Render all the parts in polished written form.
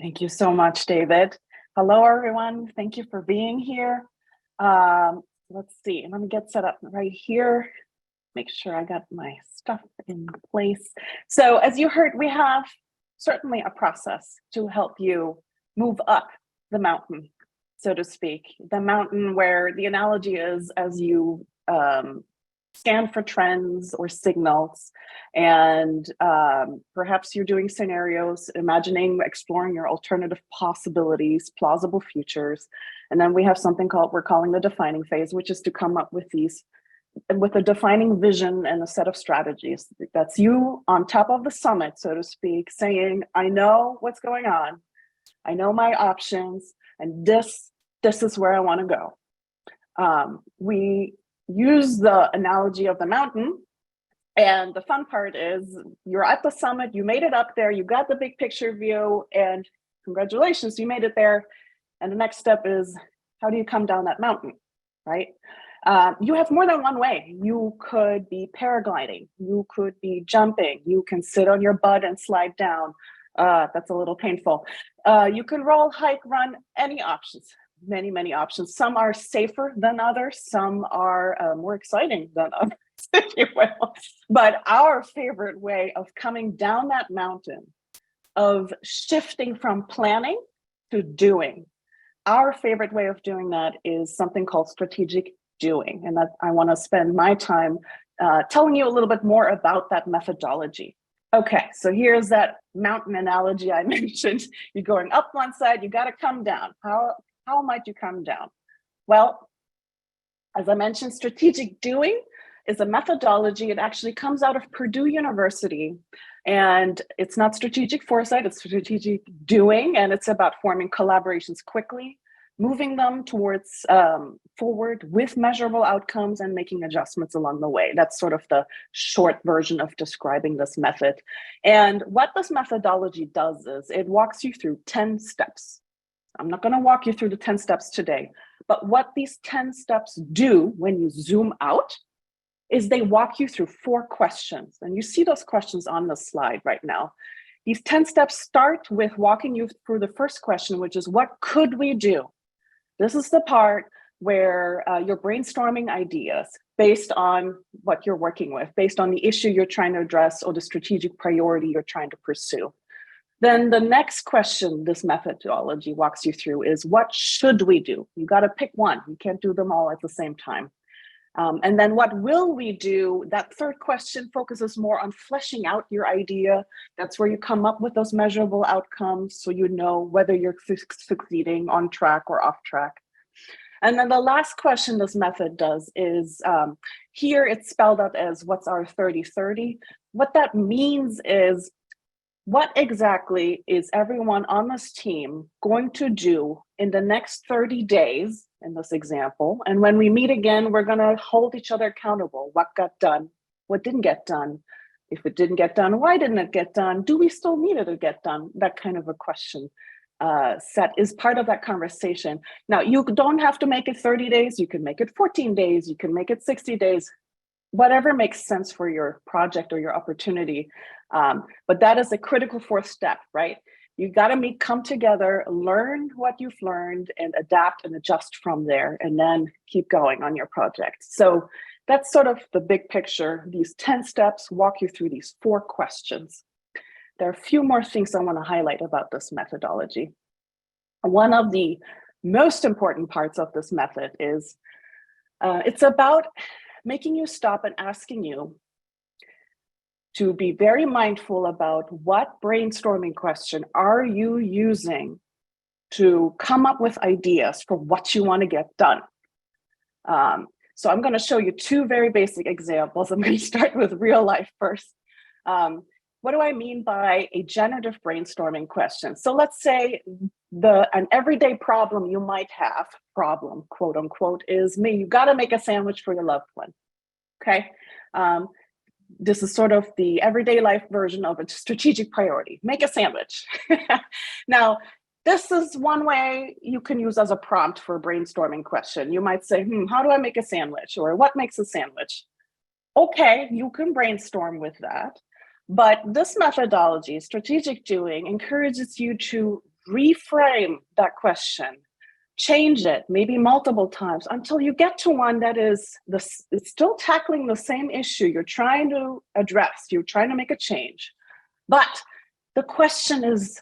Thank you so much, David. Hello, everyone. Thank you for being here. Let's see, let me get set up right here. Make sure I got my stuff in place. So as you heard, we have certainly a process to help you move up the mountain, so to speak. The mountain where the analogy is as you scan for trends or signals, and perhaps you're doing scenarios, imagining, exploring your alternative possibilities, plausible futures. And then we have something we're calling the defining phase, which is to come up with with a defining vision and a set of strategies. That's you on top of the summit, so to speak, saying, I know what's going on, I know my options, and this is where I want to go. We use the analogy of the mountain, and the fun part is you're at the summit, you made it up there, you got the big picture view, and congratulations, you made it there. And the next step is, how do you come down that mountain, right? You have more than one way. You could be paragliding, you could be jumping, you can sit on your butt and slide down. That's a little painful. You can roll, hike, run, any options. Many options. Some are safer than others. Some are more exciting than others, if you will. But our favorite way of coming down that mountain, of shifting from planning to doing, our favorite way of doing that is something called strategic doing. And that I want to spend my time telling you a little bit more about that methodology. Okay, so here's that mountain analogy I mentioned. You're going up one side, you got to come down. How might you come down? Well, as I mentioned, strategic doing is a methodology. It actually comes out of Purdue University, and it's not strategic foresight, it's strategic doing, and it's about forming collaborations quickly, moving them towards forward with measurable outcomes and making adjustments along the way. That's sort of the short version of describing this method. And what this methodology does is it walks you through 10 steps. I'm not going to walk you through the 10 steps today, but what these 10 steps do when you zoom out is they walk you through 4 questions. And you see those questions on the slide right now. These 10 steps start with walking you through the first question, which is, what could we do? This is the part where you're brainstorming ideas based on what you're working with, based on the issue you're trying to address or the strategic priority you're trying to pursue. Then the next question this methodology walks you through is, what should we do? You got to pick one. You can't do them all at the same time. And then what will we do? That third question focuses more on fleshing out your idea. That's where you come up with those measurable outcomes so you know whether you're succeeding, on track or off track. And then the last question this method does is, here it's spelled out as what's our 30-30. What that means is, what exactly is everyone on this team going to do in the next 30 days in this example? And when we meet again, we're going to hold each other accountable. What got done? What didn't get done? If it didn't get done, why didn't it get done? Do we still need it to get done? That kind of a question set is part of that conversation. Now, you don't have to make it 30 days. You can make it 14 days. You can make it 60 days. Whatever makes sense for your project or your opportunity. But that is a critical 4th step, right? You got to come together, learn what you've learned, and adapt and adjust from there, and then keep going on your project. So that's sort of the big picture. These 10 steps walk you through these 4 questions. There are a few more things I want to highlight about this methodology. One of the most important parts of this method is it's about making you stop and asking you to be very mindful about what brainstorming question are you using to come up with ideas for what you want to get done. So I'm going to show you 2 very basic examples. I'm going to start with real life first. What do I mean by a generative brainstorming question? So let's say an everyday problem you might have, problem, quote unquote, is you got to make a sandwich for your loved one, okay? This is sort of the everyday life version of a strategic priority. Make a sandwich. Now, this is one way you can use as a prompt for a brainstorming question. You might say, how do I make a sandwich? Or what makes a sandwich? Okay, you can brainstorm with that. But this methodology, strategic doing, encourages you to reframe that question, change it maybe multiple times until you get to one that is it's still tackling the same issue you're trying to address. You're trying to make a change, but the question is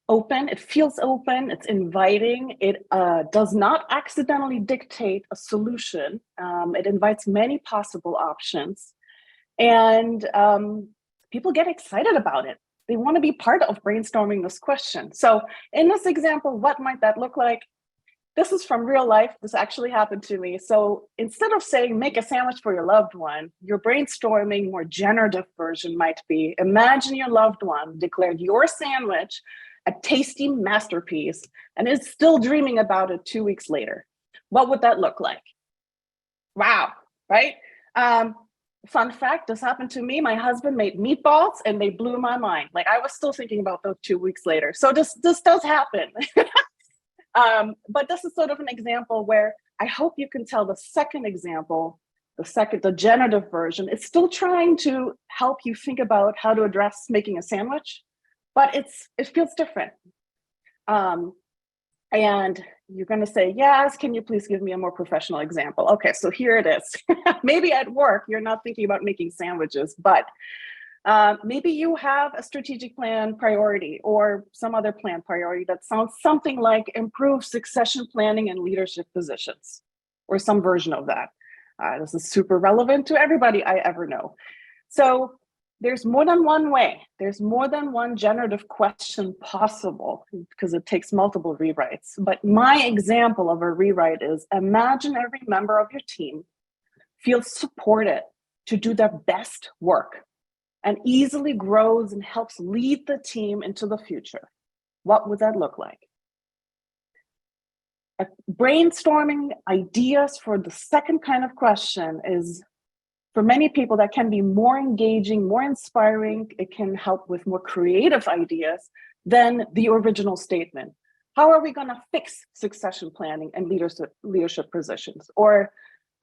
open, it feels open, it's inviting, it does not accidentally dictate a solution. It invites many possible options, and people get excited about it. They want to be part of brainstorming this question. So in this example, what might that look like? This is from real life. This actually happened to me. So instead of saying, make a sandwich for your loved one, your brainstorming more generative version might be, imagine your loved one declared your sandwich a tasty masterpiece and is still dreaming about it 2 weeks later. What would that look like? Wow, right? Fun fact, this happened to me. My husband made meatballs and they blew my mind. Like I was still thinking about those 2 weeks later. So this does happen. But this is sort of an example where I hope you can tell the second example, the generative version, is still trying to help you think about how to address making a sandwich, but it feels different. And you're going to say, yes, can you please give me a more professional example? Okay, so here it is. Maybe at work, you're not thinking about making sandwiches, but maybe you have a strategic plan priority or some other plan priority that sounds something like improve succession planning and leadership positions, or some version of that. This is super relevant to everybody I ever know. So there's more than one way. There's more than one generative question possible because it takes multiple rewrites. But my example of a rewrite is, imagine every member of your team feels supported to do their best work and easily grows and helps lead the team into the future. What would that look like? Brainstorming ideas for the second kind of question is, for many people, that can be more engaging, more inspiring. It can help with more creative ideas than the original statement. How are we going to fix succession planning and leadership positions? Or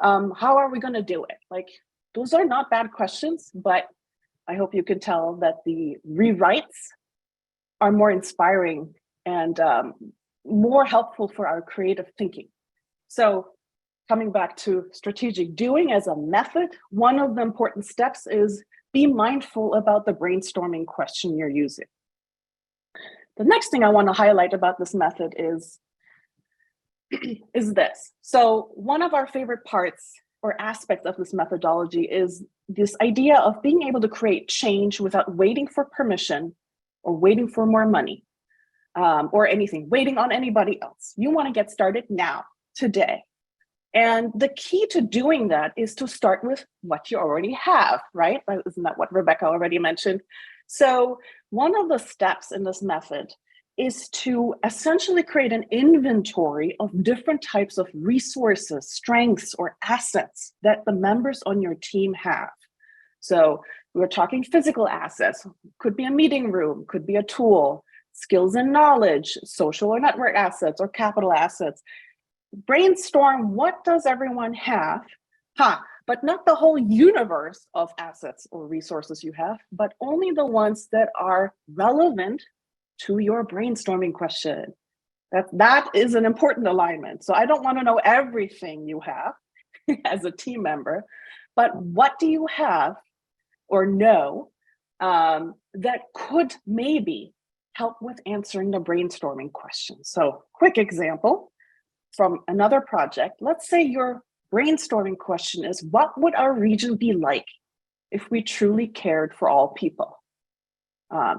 how are we going to do it? Like, those are not bad questions, but I hope you can tell that the rewrites are more inspiring and more helpful for our creative thinking. So coming back to strategic doing as a method, one of the important steps is be mindful about the brainstorming question you're using. The next thing I want to highlight about this method is this. So one of our favorite parts or aspects of this methodology is this idea of being able to create change without waiting for permission or waiting for more money or anything, waiting on anybody else. You want to get started now, today. And the key to doing that is to start with what you already have, right? Isn't that what Rebecca already mentioned? So one of the steps in this method is to essentially create an inventory of different types of resources, strengths, or assets that the members on your team have. So we're talking physical assets, could be a meeting room, could be a tool, skills and knowledge, social or network assets, or capital assets. Brainstorm, what does everyone have? But not the whole universe of assets or resources you have, but only the ones that are relevant to your brainstorming question. That is an important alignment. So I don't want to know everything you have as a team member, but what do you have or know that could maybe help with answering the brainstorming question? So quick example from another project. Let's say your brainstorming question is, what would our region be like if we truly cared for all people?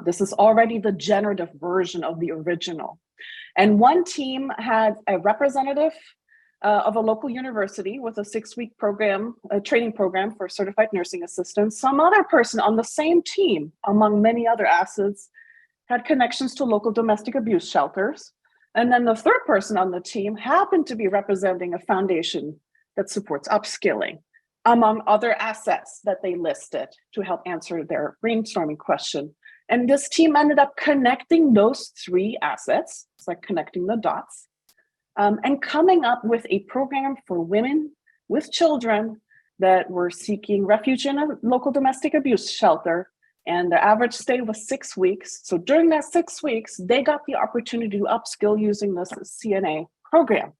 This is already the generative version of the original. And one team had a representative of a local university with a 6-week program, a training program for certified nursing assistants. Some other person on the same team, among many other assets, had connections to local domestic abuse shelters. And then the third person on the team happened to be representing a foundation that supports upskilling, among other assets that they listed to help answer their brainstorming question. And this team ended up connecting those 3 assets, it's like connecting the dots, and coming up with a program for women with children that were seeking refuge in a local domestic abuse shelter And their average stay was 6 weeks. So during that 6 weeks, they got the opportunity to upskill using this CNA program.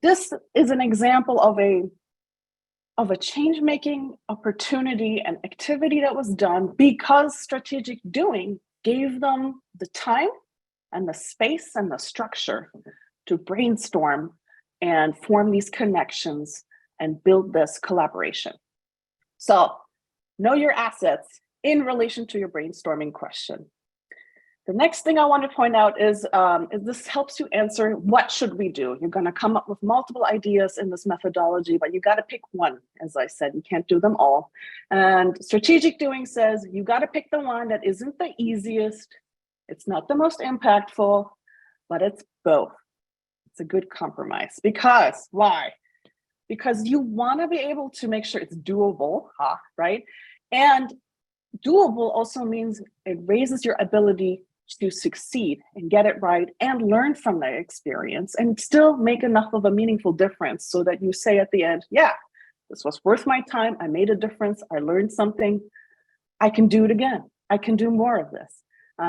This is an example of a change-making opportunity and activity that was done because strategic doing gave them the time and the space and the structure to brainstorm and form these connections and build this collaboration. So know your assets in relation to your brainstorming question. The next thing I want to point out is this helps you answer, what should we do? You're going to come up with multiple ideas in this methodology, but you got to pick one. As I said, you can't do them all. And strategic doing says you got to pick the one that isn't the easiest, it's not the most impactful, but it's both. It's a good compromise. Because, why? Because you want to be able to make sure it's doable, right? And doable also means it raises your ability to succeed and get it right and learn from that experience and still make enough of a meaningful difference so that you say at the end, yeah, this was worth my time. I made a difference. I learned something. I can do it again. I can do more of this.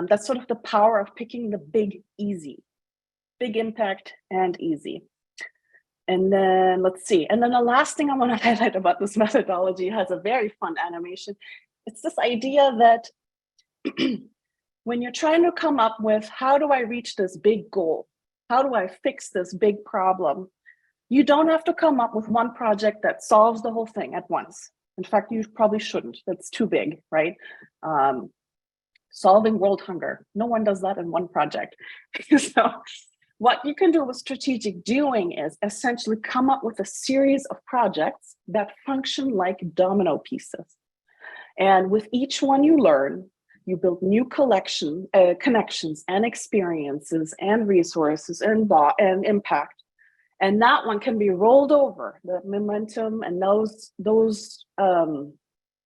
That's sort of the power of picking the big, easy, big impact and easy. And then let's see. And then the last thing I want to highlight about this methodology has a very fun animation. It's this idea that when you're trying to come up with, how do I reach this big goal? How do I fix this big problem? You don't have to come up with one project that solves the whole thing at once. In fact, you probably shouldn't. That's too big, right? Solving world hunger. No one does that in one project. So what you can do with strategic doing is essentially come up with a series of projects that function like domino pieces. And with each one you learn, you build new connections and experiences and resources and impact. And that one can be rolled over. The momentum and those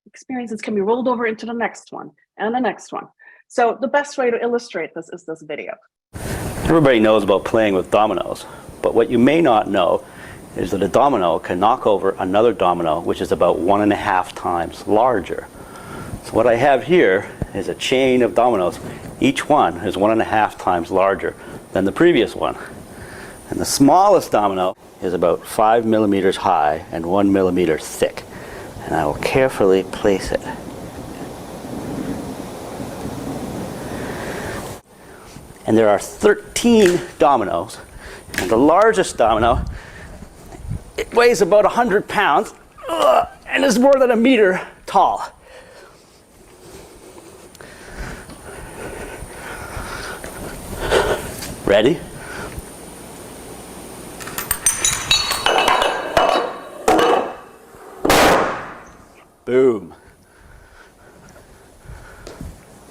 experiences can be rolled over into the next one and the next one. So the best way to illustrate this is this video. Everybody knows about playing with dominoes, but what you may not know is that a domino can knock over another domino which is about 1.5 times larger. So what I have here is a chain of dominoes. Each one is 1.5 times larger than the previous one. And the smallest domino is about 5 millimeters high and 1 millimeter thick. And I will carefully place it. And there are 13 dominoes. And the largest domino, it weighs about 100 pounds and is more than 1 meter tall. Ready? Boom.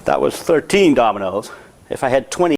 That was 13 dominoes. If I had 20